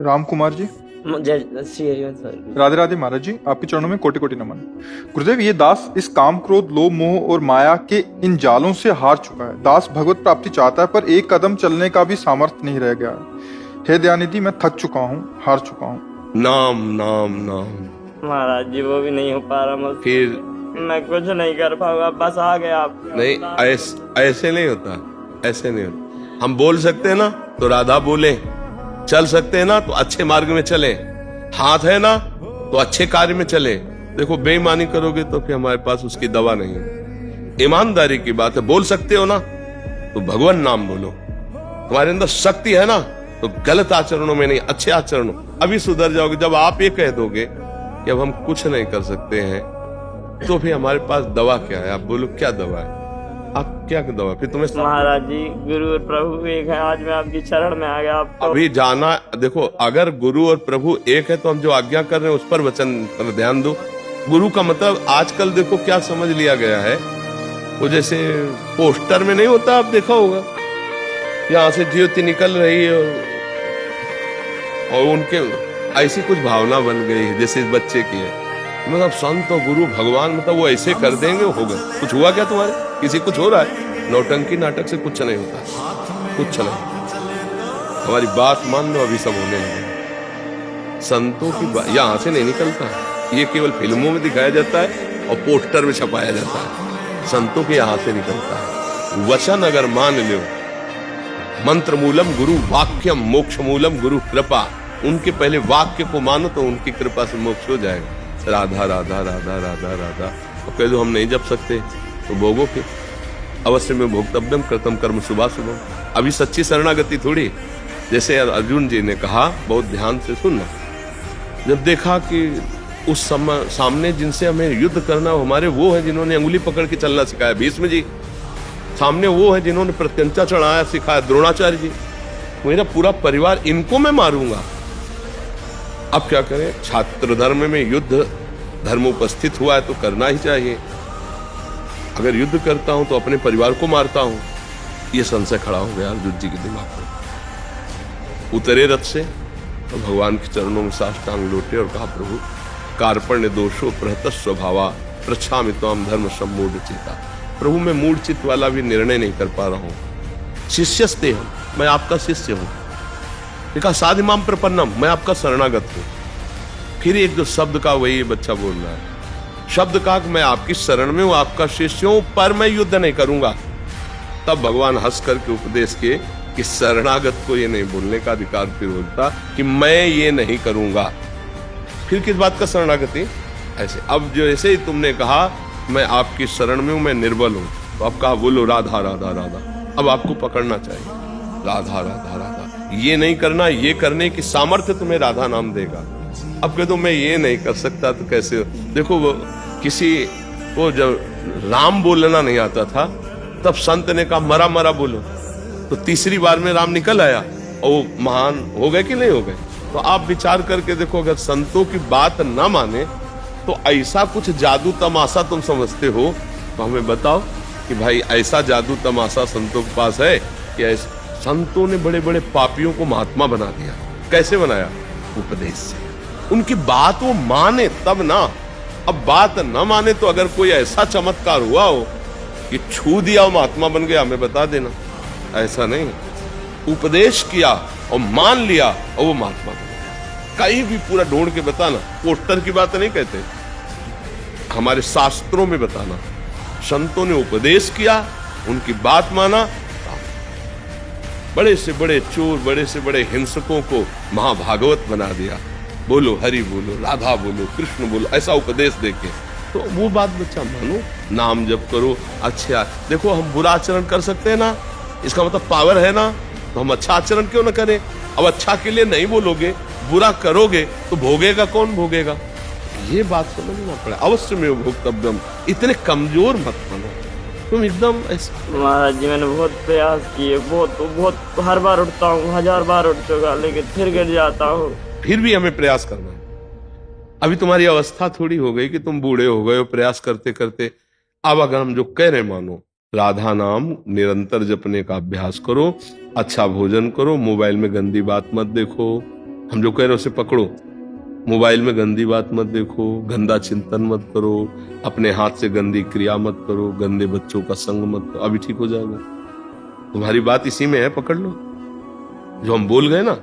राम कुमार जी। जय श्री हरिवंश सर। राधे राधे महाराज जी, आपके चरणों में कोटि कोटि नमन। गुरुदेव, ये दास इस काम क्रोध लोभ मोह और माया के इन जालों से हार चुका है। दास भगवत प्राप्ति चाहता है पर एक कदम चलने का भी सामर्थ्य नहीं रह गया है। हे दयानिधि, मैं थक चुका हूँ, हार चुका हूँ। नाम नाम नाम। महाराज जी वो भी नहीं हो पा रहा मुझसे। फिर मैं कुछ नहीं कर पाऊंगा, बस आ गए आप। नहीं, ऐसे नहीं होता, ऐसे नहीं होता। हम बोल सकते हैं ना तो राधा बोले, चल सकते हैं ना तो अच्छे मार्ग में चले, हाथ है ना तो अच्छे कार्य में चले। देखो, बेईमानी करोगे तो फिर हमारे पास उसकी दवा नहीं है। ईमानदारी की बात है, बोल सकते हो ना तो भगवान नाम बोलो। तुम्हारे अंदर शक्ति है ना तो गलत आचरणों में नहीं, अच्छे आचरणों अभी सुधर जाओगे। जब आप ये कह दोगे कि अब हम कुछ नहीं कर सकते हैं तो फिर हमारे पास दवा क्या है? आप बोलो, क्या दवा है? आप क्या दवा? फिर तुम्हें महाराज जी गुरु और प्रभु एक है, आज मैं आपकी शरण में आ गया। आप अभी जाना। देखो, अगर गुरु और प्रभु एक है तो हम जो आज्ञा कर रहे हैं उस पर वचन पर ध्यान दो। गुरु का मतलब आजकल देखो क्या समझ लिया गया है, वो जैसे पोस्टर में नहीं होता, आप देखा होगा, यहाँ से ज्योति निकल रही है और उनके ऐसी कुछ भावना बन गई है जैसे इस बच्चे की है। मतलब संत और गुरु भगवान, मतलब वो ऐसे कर देंगे, होगा। कुछ हुआ क्या तुम्हारे? किसी कुछ हो रहा है? नौटंकी नाटक से कुछ नहीं होता, कुछ नहीं। हमारी बात मान लो, अभी सब होने लगे। संतों की बात यहाँ से नहीं निकलता, ये केवल फिल्मों में दिखाया जाता है और पोस्टर में छपाया जाता है। संतों के यहाँ से निकलता है। वचन अगर मान लो, मंत्र मूलम गुरु वाक्यम मोक्ष मूलम गुरु कृपा। उनके पहले वाक्य को मानो तो उनकी कृपा से मोक्ष हो जाएगा। राधा राधा राधा राधा राधा और कह दो हम नहीं जप सकते तो भोगो फिर। अवश्य में भोक्तव्यम कृतम कर्म शुभाशुभम। अभी सच्ची शरणागति थोड़ी, जैसे अर्जुन जी ने कहा, बहुत ध्यान से सुनना। जब देखा कि उस समय सामने जिनसे हमें युद्ध करना, हमारे वो है जिन्होंने अंगुली पकड़ के चलना सिखाया, भीष्म जी। सामने वो है जिन्होंने प्रत्यंचा चढ़ाया सिखाया, द्रोणाचार्य जी। मेरा पूरा परिवार, इनको मैं मारूंगा। अब क्या करें? छात्र धर्म में युद्ध धर्म उपस्थित हुआ है तो करना ही चाहिए। अगर युद्ध करता हूं तो अपने परिवार को मारता हूं। यह संशय खड़ा हो गया अर्जुन जी के दिमाग में। उतरे रथ से तो भगवान के चरणों में साष्टांग लोटे और कहा, प्रभु कार्पण्य दोषो प्रहत स्वभावा प्रच्छामि त्वाम धर्म सम्मूढ़ चिता। प्रभु मैं मूढ़ चित्त वाला भी निर्णय नहीं कर पा रहा हूं। शिष्यस्ते हम, मैं आपका शिष्य हूं। देखा, साधिमाम प्रपन्नम, मैं आपका शरणागत हूं। फिर एक जो शब्द का वही बच्चा बोल रहा है, शब्द का मैं आपकी शरण में हूं, आपका शिष्य हूं, पर मैं युद्ध नहीं करूंगा। तब भगवान हंस करके उपदेश किए कि शरणागत को ये नहीं बोलने का अधिकार फिर होता कि मैं ये नहीं करूंगा। फिर किस बात का शरणागति? ऐसे अब जो ऐसे ही तुमने कहा मैं आपकी शरण में हूं, मैं निर्बल हूं, तो अब कहा बोलो राधा राधा राधा। अब आपको पकड़ना चाहिए, राधा राधा राधा। ये नहीं करना, ये करने की सामर्थ्य तुम्हें राधा नाम देगा। अब कह दो मैं ये नहीं कर सकता तो कैसे हो? देखो, वो किसी को जब राम बोलना नहीं आता था तब संत ने कहा मरा मरा बोलो, तो तीसरी बार में राम निकल आया और वो महान हो गए कि नहीं हो गए? तो आप विचार करके देखो, अगर संतों की बात ना माने तो ऐसा कुछ जादू तमाशा तुम समझते हो तो हमें बताओ कि भाई ऐसा जादू तमाशा संतों के पास है कि संतों ने बड़े बड़े पापियों को महात्मा बना दिया। कैसे बनाया? उपदेश से। उनकी बात वो माने तब ना। अब बात न माने तो अगर कोई ऐसा चमत्कार हुआ हो कि छू दिया वो महात्मा बन गया, हमें बता देना। ऐसा नहीं, उपदेश किया और मान लिया और वो महात्मा बन गया। कहीं भी पूरा ढूंढ के बताना, पोस्टर की बात नहीं कहते, हमारे शास्त्रों में बताना। संतों ने उपदेश किया, उनकी बात माना, बड़े से बड़े चोर, बड़े से बड़े हिंसकों को महाभागवत बना दिया। बोलो हरि बोलो, राधा बोलो, कृष्ण बोलो, ऐसा उपदेश देके तो वो बात बच्चा मानो, नाम जप करो। अच्छा देखो, हम बुरा आचरण कर सकते हैं ना, इसका मतलब पावर है ना, तो हम अच्छा आचरण क्यों ना करें? अब अच्छा के लिए नहीं बोलोगे, बुरा करोगे तो भोगेगा कौन? भोगेगा। ये बात समझना पड़े। अवश्य में भोक्तव्यम, इतने कमजोर मत बनो तुम एकदम ऐसे। महाराज जी मैंने बहुत प्रयास किए, बहुत हर बार उठता हूँ, 1000 बार उठ चुका, लेकिन फिर गिर जाता हूँ। फिर भी हमें प्रयास करना है। अभी तुम्हारी अवस्था थोड़ी हो गई कि तुम बूढ़े हो गए हो प्रयास करते करते। अब अगर हम जो कह रहे मानो, राधा नाम निरंतर जपने का अभ्यास करो, अच्छा भोजन करो, मोबाइल में गंदी बात मत देखो, हम जो कह रहे हैं उसे पकड़ो। मोबाइल में गंदी बात मत देखो, गंदा चिंतन मत करो, अपने हाथ से गंदी क्रिया मत करो, गंदे बच्चों का संग मत करो, अभी ठीक हो जाएगा। तुम्हारी बात इसी में है, पकड़ लो। जो हम बोल गए ना,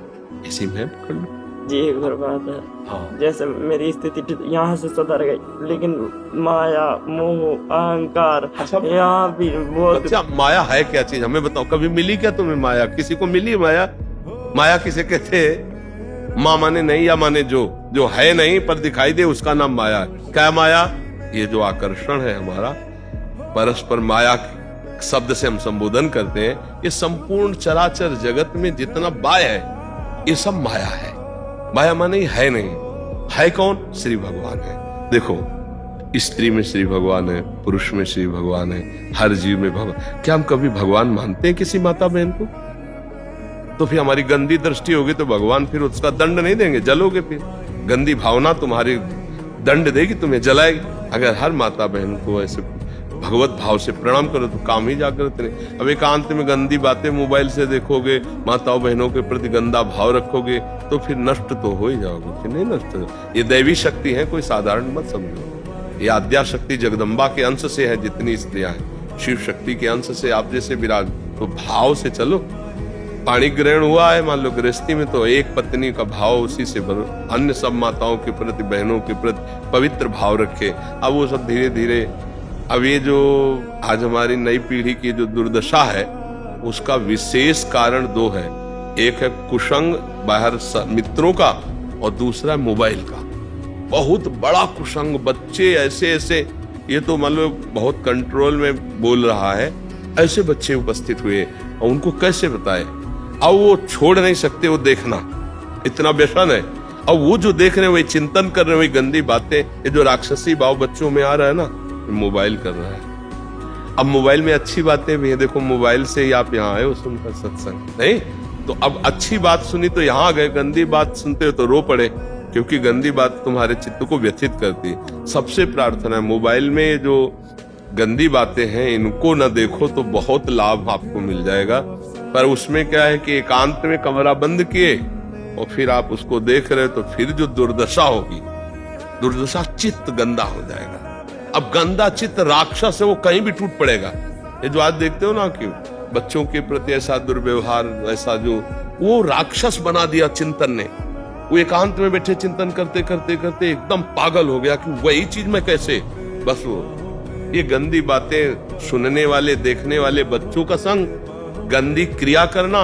इसी में है, पकड़ लो। जी एक और बात है, हाँ। जैसे मेरी स्थिति यहाँ से सुधर गई, लेकिन माया, मोह, अहंकार यहाँ भी बहुत। अच्छा, माया है क्या चीज, हमें बताओ। कभी मिली क्या तुम्हें माया? किसी को मिली माया? माया किसे कहते हैं? माँ माने नहीं या माने जो है नहीं पर दिखाई दे, उसका नाम माया है। क्या माया? ये जो आकर्षण है हमारा, परस्पर माया शब्द से हम संबोधन करते हैं, ये संपूर्ण चराचर जगत में जितना बाय है, ये सब माया है। माया माने है नहीं, है कौन? श्री भगवान है। देखो, स्त्री में श्री भगवान है, पुरुष में श्री भगवान है, हर जीव में भगवान। क्या हम कभी भगवान मानते हैं किसी माता बहन को? तो फिर हमारी गंदी दृष्टि होगी तो भगवान फिर उसका दंड नहीं देंगे, जलोगे। फिर गंदी भावना तुम्हारी दंड देगी, तुम्हें जलाएगी। अगर हर माता बहन को ऐसे भगवत भाव से प्रणाम करो तो काम ही जागृत नहीं। अब एकांत में गंदी बातें मोबाइल से देखोगे, माताओं बहनों के प्रति गंदा भाव रखोगे, तो फिर नष्ट तो हो ही जाओगे। फिर नहीं नष्ट। ये दैवी शक्ति है, कोई साधारण मत समझो। ये आद्या शक्ति जगदम्बा के अंश से है। जितनी स्त्रियां हैं शिव शक्ति के अंश से आप जैसे विराज, तो भाव से चलो। पाणी ग्रहण हुआ है, मान लो गृहस्थी में, तो एक पत्नी का भाव उसी से भरो। अन्य सब माताओं के प्रति, बहनों के प्रति पवित्र भाव रखे। अब वो सब धीरे धीरे, अब ये जो आज हमारी नई पीढ़ी की जो दुर्दशा है, उसका विशेष कारण दो है। एक है कुसंग बाहर मित्रों का, और दूसरा मोबाइल का। बहुत बड़ा कुसंग, बच्चे ऐसे ऐसे, ये तो मान लो बहुत कंट्रोल में बोल रहा है, ऐसे बच्चे उपस्थित हुए, और उनको कैसे बताए? अब वो छोड़ नहीं सकते, वो देखना इतना व्यसन है। अब वो जो देख रहे हैं, वही चिंतन कर रहे हैं, वही गंदी बातें, ये जो राक्षसी भाव बच्चों में आ रहा है ना, मोबाइल कर रहा है। अब मोबाइल में अच्छी बातें भी है। देखो, मोबाइल से ही आप यहाँ आए हो सुनकर सत्संग, नहीं तो अब अच्छी बात सुनी तो यहाँ आ गए, गंदी बात सुनते हो तो रो पड़े, क्योंकि गंदी बात तुम्हारे चित्त को व्यथित करती है। सबसे प्रार्थना है, मोबाइल में जो गंदी बातें हैं, इनको न देखो तो बहुत लाभ आपको मिल जाएगा। पर उसमें क्या है कि एकांत में कमरा बंद किए और फिर आप उसको देख रहे हो, तो फिर जो दुर्दशा होगी, दुर्दशा, चित्त गंदा हो जाएगा। अब गंदा चित्त राक्षस है, वो कहीं भी टूट पड़ेगा। ये जो आज देखते हो ना कि बच्चों के प्रति ऐसा दुर्व्यवहार, ऐसा जो वो राक्षस बना दिया चिंतन ने। वो एकांत में बैठे चिंतन करते करते करते एकदम पागल हो गया कि वही चीज में कैसे, बस वो ये गंदी बातें सुनने वाले, देखने वाले बच्चों का संग, गंदी क्रिया करना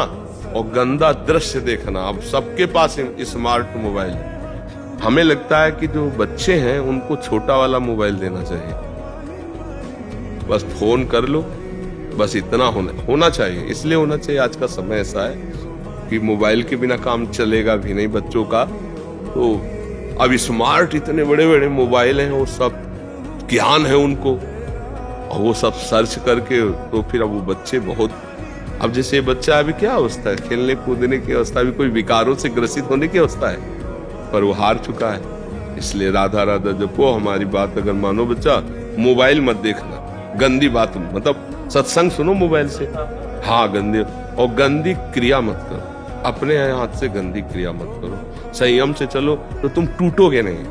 और गंदा दृश्य देखना। अब सबके पास स्मार्ट मोबाइल है। हमें लगता है कि जो बच्चे हैं उनको छोटा वाला मोबाइल देना चाहिए, बस फोन कर लो, बस इतना होना चाहिए। इसलिए होना चाहिए, आज का समय ऐसा है कि मोबाइल के बिना काम चलेगा भी नहीं बच्चों का। तो अब स्मार्ट इतने बड़े बड़े मोबाइल हैं, वो सब ज्ञान है उनको, और वो सब सर्च करके, तो फिर अब वो बच्चे बहुत, अब जैसे बच्चा अभी क्या अवस्था है, खेलने कूदने की अवस्था, अभी कोई विकारों से ग्रसित होने की अवस्था है, पर वो हार चुका है। इसलिए राधा राधा जपो, हमारी बात अगर मानो बच्चा, मोबाइल मत देखना, गंदी बात, मतलब सत्संग सुनो मोबाइल से, हाँ गंदी, और गंदी क्रिया मत करो, अपने हाथ से गंदी क्रिया मत करो, संयम से चलो तो तुम टूटोगे नहीं।